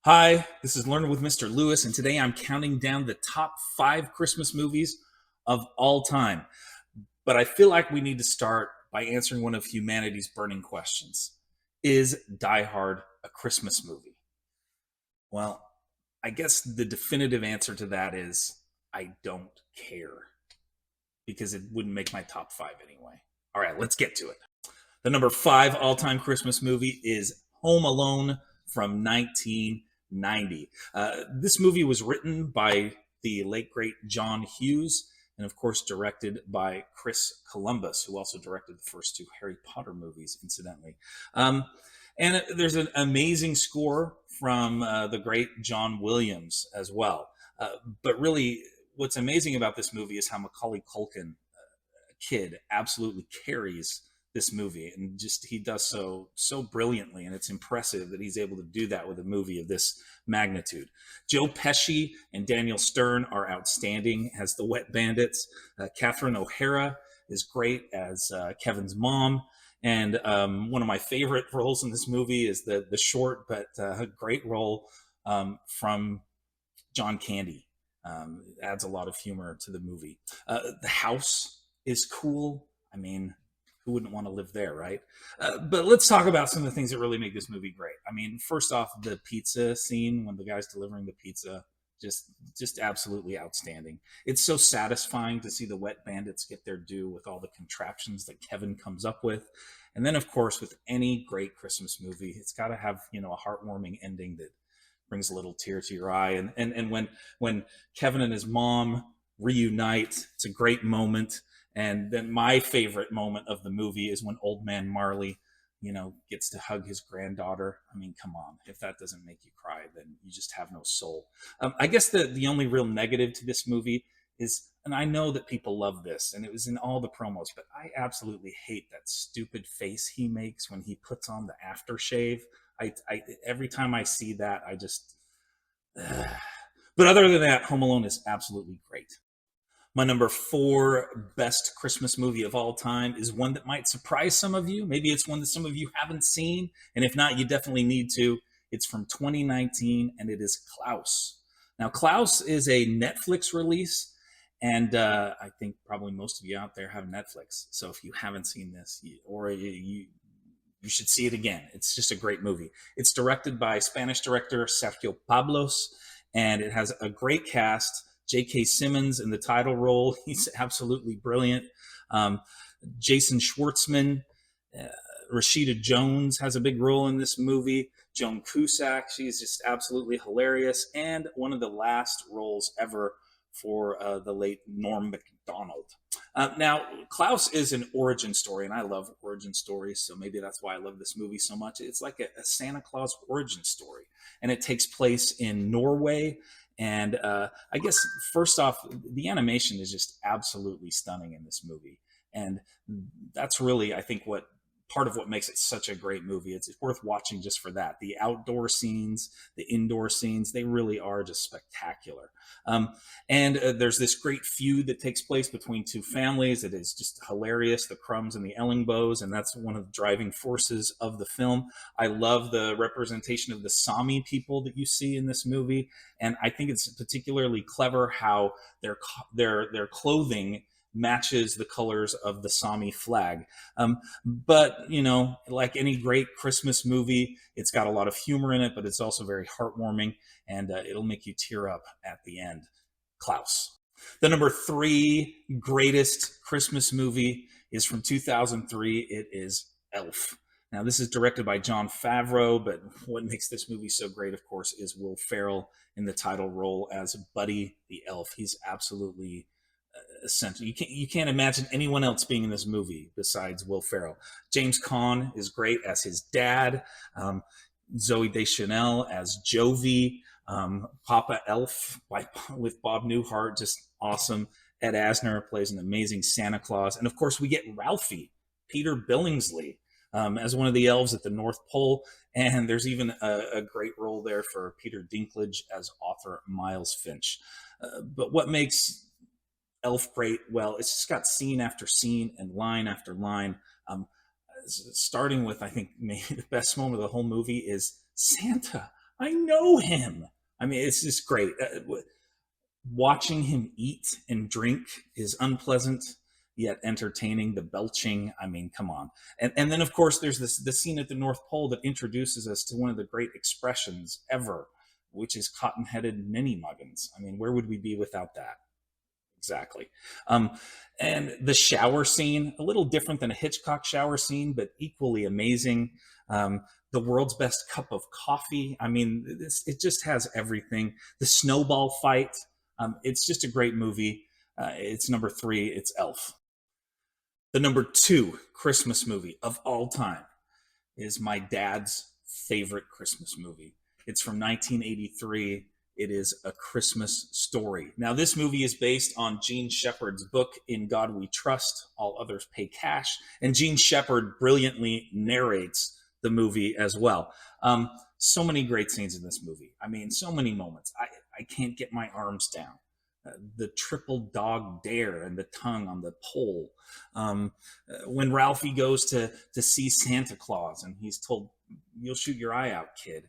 Hi, this is Learning with Mr. Lewis, and today I'm counting down the top 5 Christmas movies of all time. But I feel like we need to start by answering one of humanity's burning questions. Is Die Hard a Christmas movie? Well, I guess the definitive answer to that is I don't care because it wouldn't make my top 5 anyway. All right, let's get to it. The number 5 all time Christmas movie is Home Alone from 1990. This movie was written by the late, great John Hughes and, of course, directed by Chris Columbus, who also directed the first 2 Harry Potter movies, incidentally. Um, and there's an amazing score from the great John Williams as well. But really, what's amazing about this movie is how Macaulay Culkin, kid, absolutely carries this movie, and just he does so brilliantly, and it's impressive that he's able to do that with a movie of this magnitude. Joe Pesci and Daniel Stern are outstanding as the Wet Bandits. Catherine O'Hara is great as Kevin's mom, and one of my favorite roles in this movie is the short but great role from John Candy. Adds a lot of humor to the movie. The house is cool. I mean, who wouldn't want to live there, right? But let's talk about some of the things that really make this movie great. I mean, first off, the pizza scene when the guy's delivering the pizza, just absolutely outstanding. It's so satisfying to see the Wet Bandits get their due with all the contraptions that Kevin comes up with. And then, of course, with any great Christmas movie, it's got to have a heartwarming ending that brings a little tear to your eye. And when Kevin and his mom reunite, it's a great moment. And then my favorite moment of the movie is when Old Man Marley, gets to hug his granddaughter. I mean, come on. If that doesn't make you cry, then you just have no soul. I guess the only real negative to this movie is, and I know that people love this, and it was in all the promos, but I absolutely hate that stupid face he makes when he puts on the aftershave. I every time I see that, I just. But other than that, Home Alone is absolutely great. My number 4 best Christmas movie of all time is one that might surprise some of you. Maybe it's one that some of you haven't seen. And if not, you definitely need to. It's from 2019 and it is Klaus. Now, Klaus is a Netflix release. And I think probably most of you out there have Netflix. So if you haven't seen this, you should see it again. It's just a great movie. It's directed by Spanish director Sergio Pablos, and it has a great cast. J.K. Simmons in the title role. He's absolutely brilliant. Jason Schwartzman, Rashida Jones has a big role in this movie. Joan Cusack, she's just absolutely hilarious. And one of the last roles ever for the late Norm Macdonald. Now, Klaus is an origin story, and I love origin stories, so maybe that's why I love this movie so much. It's like a Santa Claus origin story, and it takes place in Norway. And I guess, first off, the animation is just absolutely stunning in this movie. And that's really, I think, what part of what makes it such a great movie. It's worth watching just for that. The outdoor scenes, the indoor scenes, they really are just spectacular. And there's this great feud that takes place between 2 families. It is just hilarious, the Crumbs and the Ellingbows, and that's one of the driving forces of the film. I love the representation of the Sami people that you see in this movie, and I think it's particularly clever how their clothing matches the colors of the Sami flag. But, like any great Christmas movie, it's got a lot of humor in it, but it's also very heartwarming, and it'll make you tear up at the end. Klaus. The number 3 greatest Christmas movie is from 2003. It is Elf. Now, this is directed by Jon Favreau, but what makes this movie so great, of course, is Will Ferrell in the title role as Buddy the Elf. He's absolutely essential. You can't imagine anyone else being in this movie besides Will Ferrell. James Caan is great as his dad. Zoe Deschanel as Jovi. Papa Elf with Bob Newhart, just awesome. Ed Asner plays an amazing Santa Claus. And of course, we get Ralphie, Peter Billingsley, as one of the elves at the North Pole. And there's even a great role there for Peter Dinklage as author Miles Finch. But what makes Elf great? Well, it's just got scene after scene and line after line. Starting with, I think, maybe the best moment of the whole movie is Santa. I know him. I mean, it's just great. Watching him eat and drink is unpleasant yet entertaining. The belching, I mean, come on. And then of course there's the scene at the North Pole that introduces us to one of the great expressions ever, which is cotton-headed ninny muggins. I mean, where would we be without that? Exactly. Um, and the shower scene, a little different than a Hitchcock shower scene, but equally amazing. The world's best cup of coffee. I mean, it just has everything. The snowball fight. It's just a great movie. It's number three. It's Elf. The number two Christmas movie of all time is my dad's favorite Christmas movie. It's from 1983. It is A Christmas Story. Now, this movie is based on Gene Shepard's book, In God We Trust, All Others Pay Cash. And Gene Shepard brilliantly narrates the movie as well. So many great scenes in this movie. I mean, so many moments. I can't get my arms down. The triple dog dare and the tongue on the pole. When Ralphie goes to see Santa Claus and he's told, "You'll shoot your eye out, kid."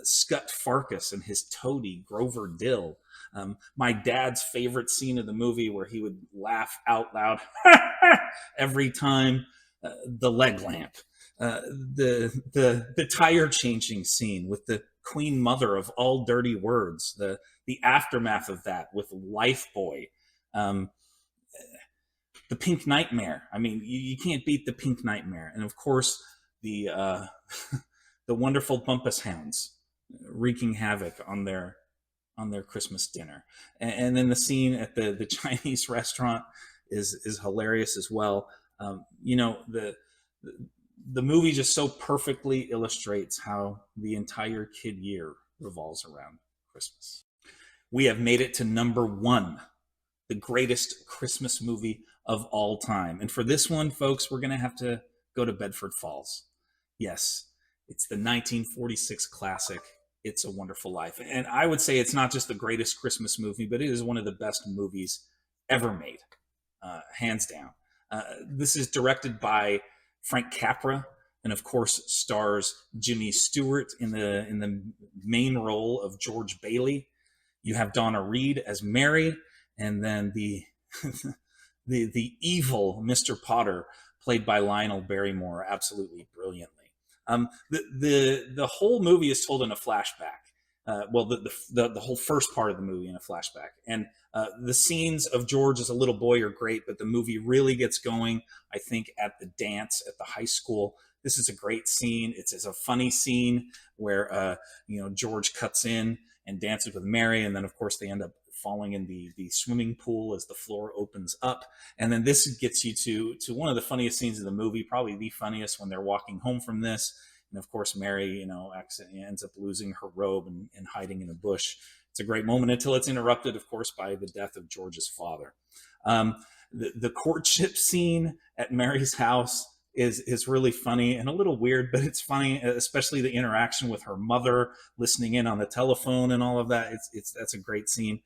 Scut Farkas and his toady, Grover Dill. My dad's favorite scene of the movie where he would laugh out loud every time, the leg lamp. The tire changing scene with the queen mother of all dirty words, the aftermath of that with Lifeboy, um, the Pink Nightmare. I mean, you can't beat the Pink Nightmare, and of course the the wonderful Bumpus Hounds wreaking havoc on their Christmas dinner, and then the scene at the Chinese restaurant is hilarious as well. You know, the movie just so perfectly illustrates how the entire kid year revolves around Christmas. We have made it to number one, the greatest Christmas movie of all time. And for this one, folks, we're going to have to go to Bedford Falls. Yes, it's the 1946 classic, It's a Wonderful Life. And I would say it's not just the greatest Christmas movie, but it is one of the best movies ever made, hands down. This is directed by Frank Capra, and of course stars Jimmy Stewart in the main role of George Bailey. You have Donna Reed as Mary, and then the the evil Mr. Potter, played by Lionel Barrymore, absolutely brilliantly. The whole movie is told in a flashback. Well, the whole first part of the movie in a flashback, and the scenes of George as a little boy are great, but the movie really gets going, I think, at the dance at the high school. This is a great scene. It's a funny scene where George cuts in and dances with Mary, and then of course they end up falling in the swimming pool as the floor opens up. And then this gets you to one of the funniest scenes of the movie, probably the funniest, when they're walking home from this. And of course, Mary, accidentally ends up losing her robe and hiding in a bush. It's a great moment until it's interrupted, of course, by the death of George's father. The courtship scene at Mary's house is really funny and a little weird, but it's funny, especially the interaction with her mother listening in on the telephone and all of that. That's a great scene.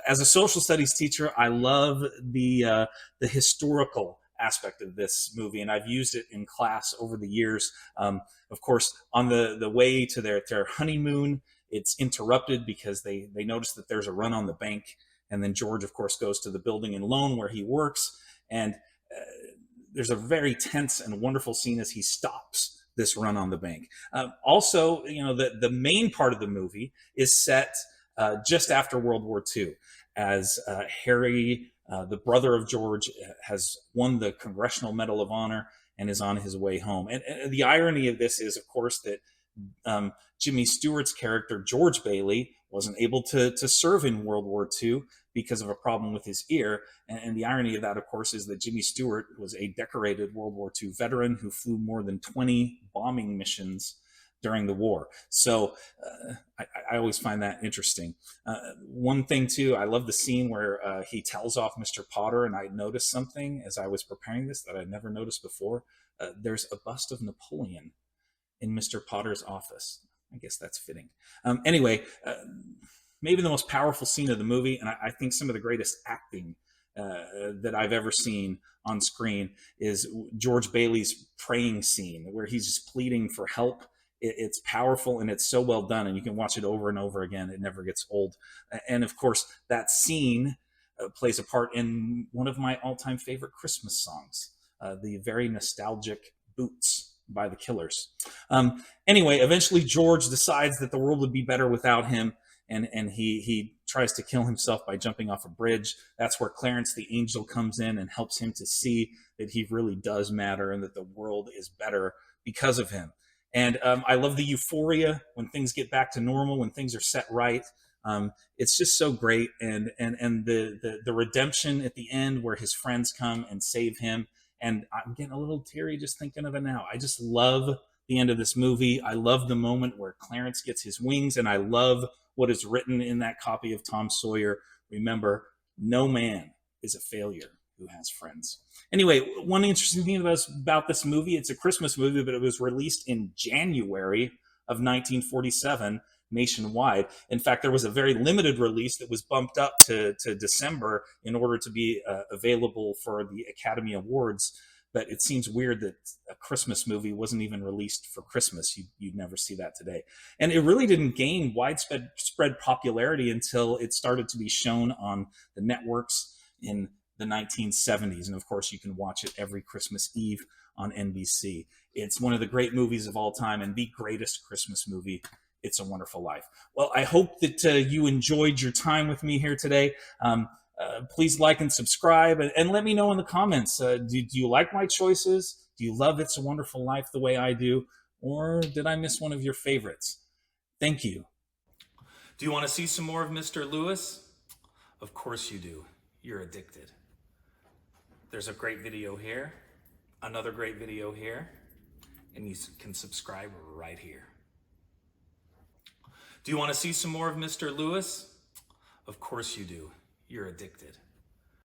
As a social studies teacher, I love the historical aspect of this movie, and I've used it in class over the years. Of course, on the way to their honeymoon, it's interrupted because they notice that there's a run on the bank, and then George, of course, goes to the building and loan where he works, and there's a very tense and wonderful scene as he stops this run on the bank. Also, the main part of the movie is set just after World War II, as Harry, the brother of George, has won the Congressional Medal of Honor and is on his way home. And the irony of this is, of course, that Jimmy Stewart's character, George Bailey, wasn't able to serve in World War II because of a problem with his ear. And the irony of that, of course, is that Jimmy Stewart was a decorated World War II veteran who flew more than 20 bombing missions during the war. So I always find that interesting. One thing, too, I love the scene where he tells off Mr. Potter, and I noticed something as I was preparing this that I'd never noticed before. There's a bust of Napoleon in Mr. Potter's office. I guess that's fitting. Anyway, maybe the most powerful scene of the movie, and I think some of the greatest acting that I've ever seen on screen, is George Bailey's praying scene, where he's just pleading for help. It's powerful and it's so well done, and you can watch it over and over again. It never gets old. And of course, that scene plays a part in one of my all-time favorite Christmas songs, the very nostalgic Boots by the Killers. Anyway, eventually George decides that the world would be better without him, and he tries to kill himself by jumping off a bridge. That's where Clarence the angel comes in and helps him to see that he really does matter and that the world is better because of him. And I love the euphoria when things get back to normal, when things are set right. It's just so great, and the redemption at the end where his friends come and save him. And I'm getting a little teary just thinking of it now. I just love the end of this movie. I love the moment where Clarence gets his wings, and I love what is written in that copy of Tom Sawyer. Remember, no man is a failure who has friends. Anyway, one interesting thing about this movie, it's a Christmas movie, but it was released in January of 1947 nationwide. In fact, there was a very limited release that was bumped up to December in order to be available for the Academy Awards. But it seems weird that a Christmas movie wasn't even released for Christmas. You'd never see that today. And it really didn't gain widespread popularity until it started to be shown on the networks in the 1970s. And of course, you can watch it every Christmas Eve on NBC. It's one of the great movies of all time and the greatest Christmas movie. It's a Wonderful Life. Well, I hope that you enjoyed your time with me here today. Please like and subscribe, and let me know in the comments. Do you like my choices? Do you love It's a Wonderful Life the way I do? Or did I miss one of your favorites? Thank you. Do you want to see some more of Mr. Lewis? Of course you do. You're addicted. There's a great video here, another great video here, and you can subscribe right here. Do you want to see some more of Mr. Lewis? Of course you do. You're addicted.